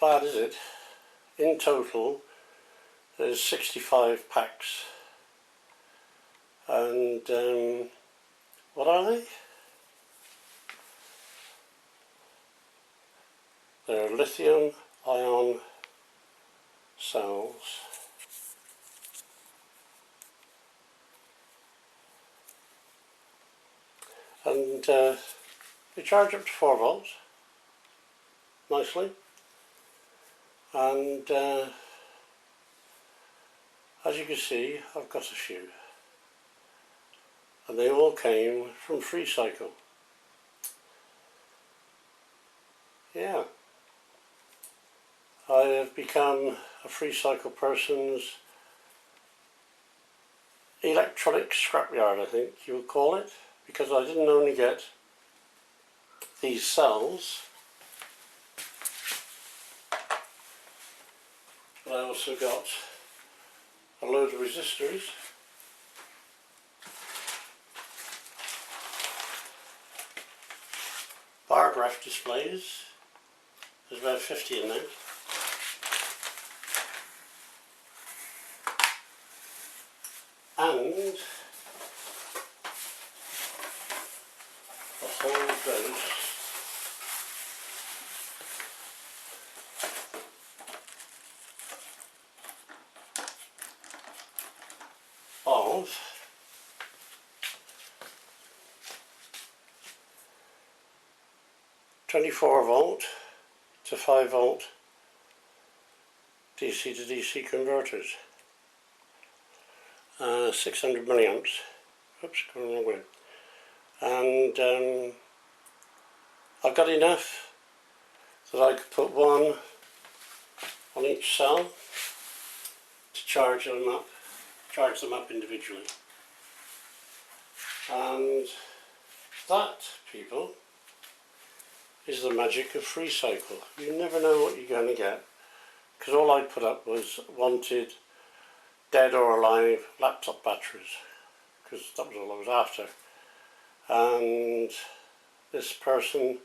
bad, is it? In total, there's 65 packs. And what are they? They're lithium-ion cells. And they charge up to 4 volts nicely. And as you can see, I've got a few. And they all came from FreeCycle. Yeah. I have become a FreeCycle person's electronic scrapyard, I think you would call it, because I didn't only get these cells, but I also got a load of resistors, bar graph displays. There's about 50 in there. And a whole dose of 24 volt to 5 volt DC to DC converters. 600 milliamps. Oops, going the wrong way. And I've got enough that I could put one on each cell to charge them up individually. And that, people, is the magic of FreeCycle. You never know what you're going to get, because all I put up was wanted dead or alive laptop batteries, because that was all I was after. And this person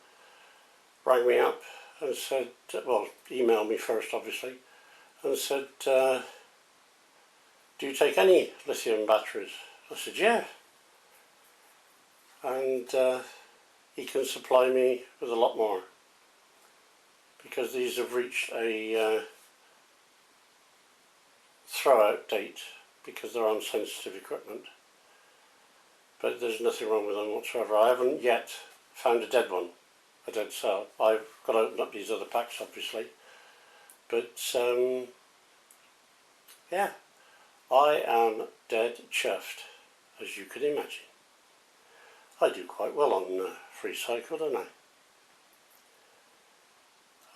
rang me up and said, well, emailed me first obviously, and said, do you take any lithium batteries? I said, yeah. And he can supply me with a lot more, because these have reached a throw-out date because they're on sensitive equipment. But there's nothing wrong with them whatsoever. I haven't yet found a dead one, a dead cell. I've got to open up these other packs obviously. But yeah, I am dead chuffed, as you can imagine. I do quite well on FreeCycle, don't I?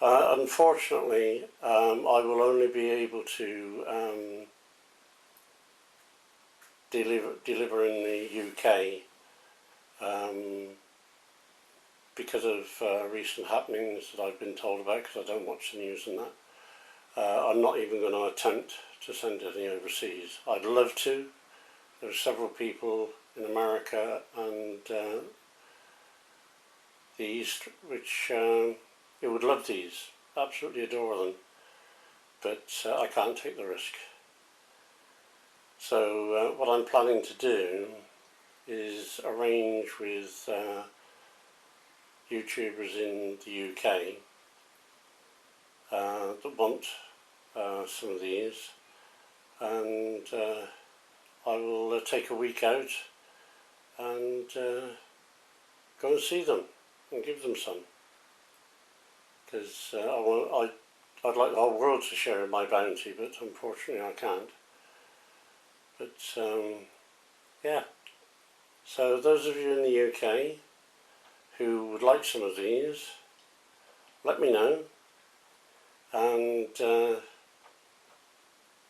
Unfortunately, I will only be able to deliver in the UK because of recent happenings that I've been told about, because I don't watch the news and that. I'm not even going to attempt to send any overseas. I'd love to. There are several people in America and the East which who would love these, absolutely adore them, but I can't take the risk. So what I'm planning to do is arrange with YouTubers in the UK that want some of these, and I will take a week out and go and see them and give them some, because I'd like the whole world to share in my bounty, but unfortunately I can't. But yeah, so those of you in the UK who would like some of these, let me know, and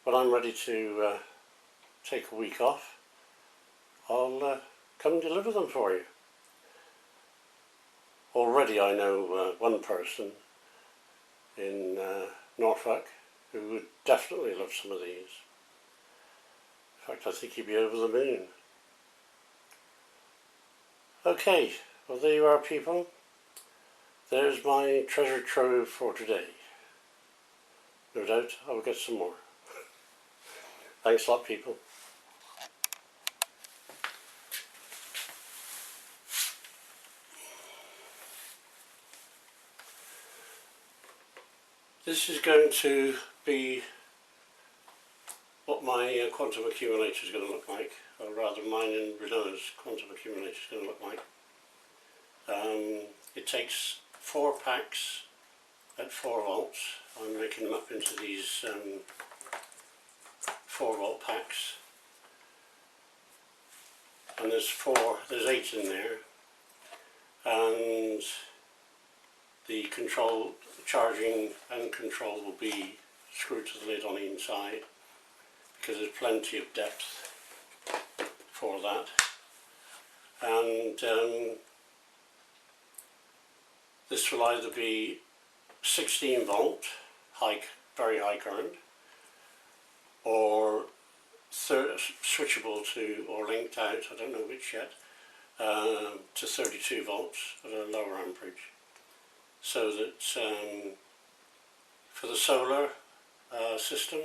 when I'm ready to take a week off, I'll come and deliver them for you. Already I know one person in Norfolk who would definitely love some of these. In fact, I think he'd be over the moon. Okay, well there you are, people. There's my treasure trove for today. no doubt I will get some more. Thanks a lot, people. This is going to be what my quantum accumulator is going to look like, or rather mine and Rinoa's quantum accumulator is going to look like. It takes 4 packs at 4 volts. I'm making them up into these 4 volt packs, and there's 8 in there, and the control, charging and control will be screwed to the lid on the inside, because there's plenty of depth for that. And this will either be 16 volt, very high current, or switchable to, or linked out, I don't know which yet, to 32 volts at a lower amperage. So that for the solar system,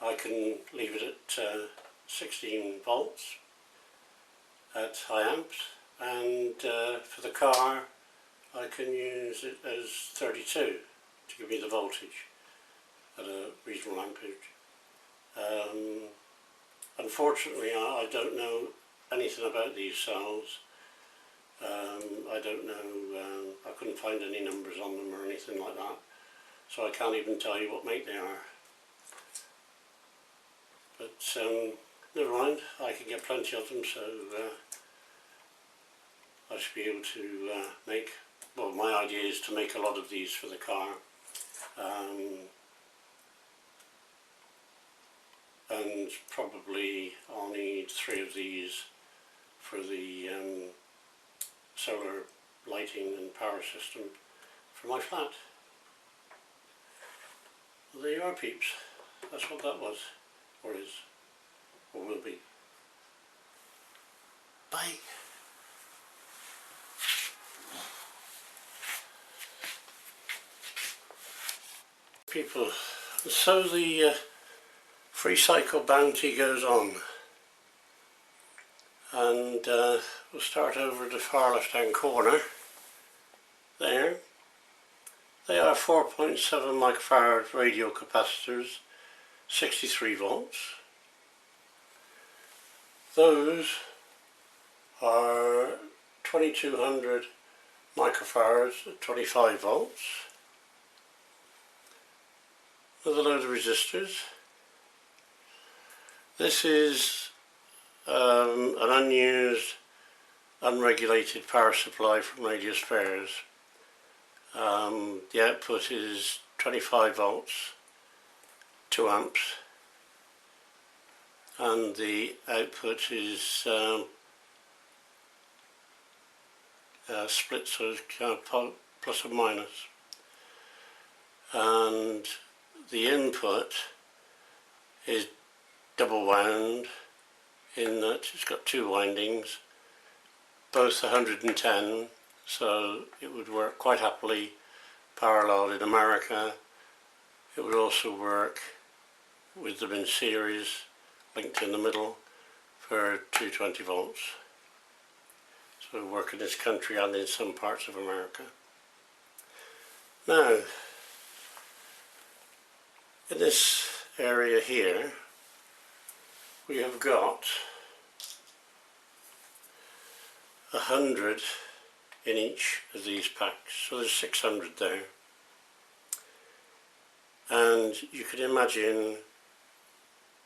I can leave it at 16 volts at high amps, and for the car I can use it as 32 to give me the voltage at a reasonable amperage. Unfortunately, I don't know anything about these cells. I don't know, I couldn't find any numbers on them or anything like that, so I can't even tell you what make they are. But never mind, I can get plenty of them, so I should be able to make, well, my idea is to make a lot of these for the car, and probably I'll need 3 of these for the solar lighting and power system for my flat. Well, there you are, peeps. That's what that was, or is, or will be. Bye. People, so the FreeCycle bounty goes on, and we'll start over the far left hand corner there. They are 4.7 microfarad radial capacitors, 63 volts. Those are 2200 microfarads at 25 volts with a load of resistors. This is an unused, unregulated power supply from Radius Spares. The output is 25 volts, 2 amps, and the output is split, so it's kind of plus or minus. And the input is double wound in that it's got 2 windings, both 110, so it would work quite happily parallel in America. It would also work with them in series, linked in the middle, for 220 volts. So it would work in this country and in some parts of America. Now, in this area here, we have got 100 in each of these packs, so there's 600 there. And you can imagine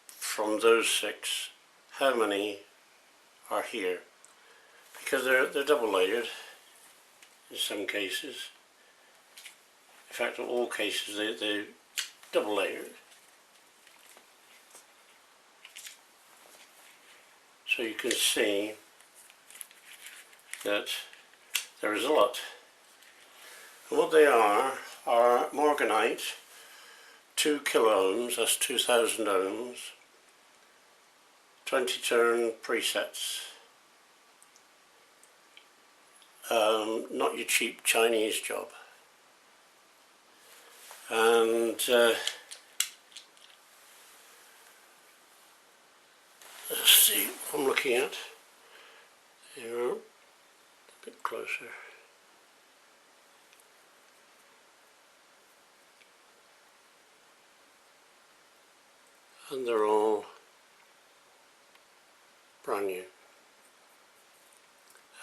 from those 6 how many are here, because they're double layered in some cases. In fact, in all cases they're double layered. So you can see that there is a lot. And what they are morganite, 2 kilo ohms, that's 2000 ohms, 20 turn presets. Not your cheap Chinese job. and let's see what I'm looking at. Here, a bit closer. And they're all brand new.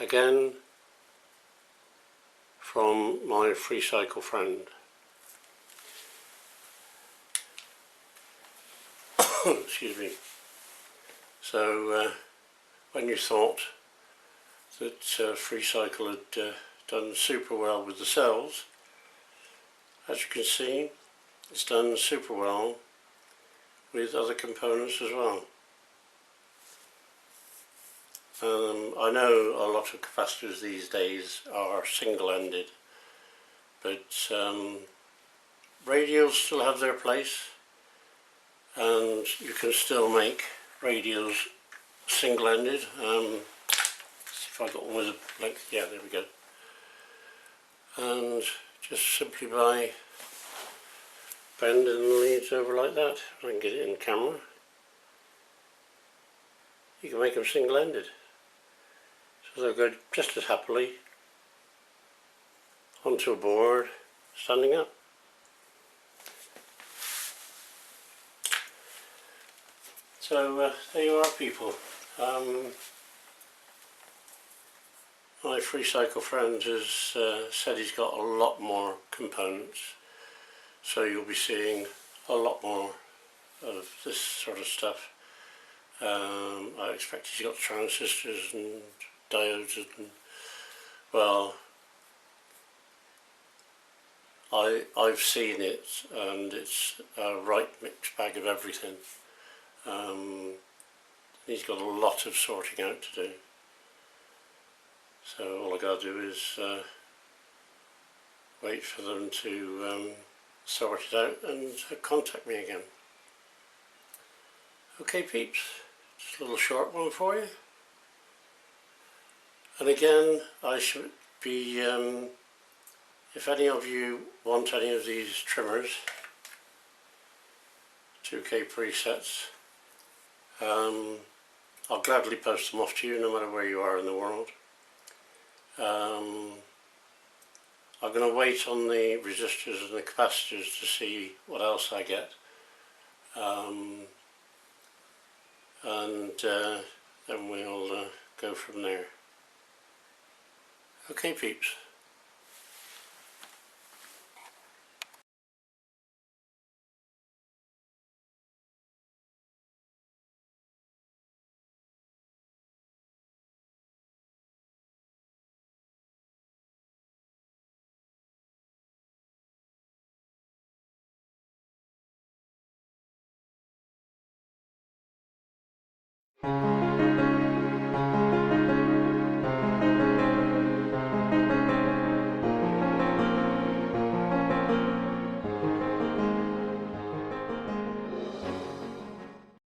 Again, from my FreeCycle friend. Excuse me. So when you thought that FreeCycle had done super well with the cells, as you can see, it's done super well with other components as well. I know a lot of capacitors these days are single-ended, but radials still have their place, and you can still make radials single-ended. If I got one with a length, yeah, there we go. And just simply by bending the leads over like that, I can get it in camera, you can make them single-ended. So they'll go just as happily onto a board, standing up. So there you are, people. My FreeCycle friend has said he's got a lot more components, so you'll be seeing a lot more of this sort of stuff. I expect he's got transistors and diodes and, well, I've seen it, and it's a right mixed bag of everything. He's got a lot of sorting out to do. So all I gotta do is wait for them to sort it out and contact me again. Okay peeps, just a little short one for you. And again, I should be, if any of you want any of these trimmers, 2K presets, I'll gladly post them off to you no matter where you are in the world. I'm going to wait on the resistors and the capacitors to see what else I get, and then we'll go from there. Okay peeps.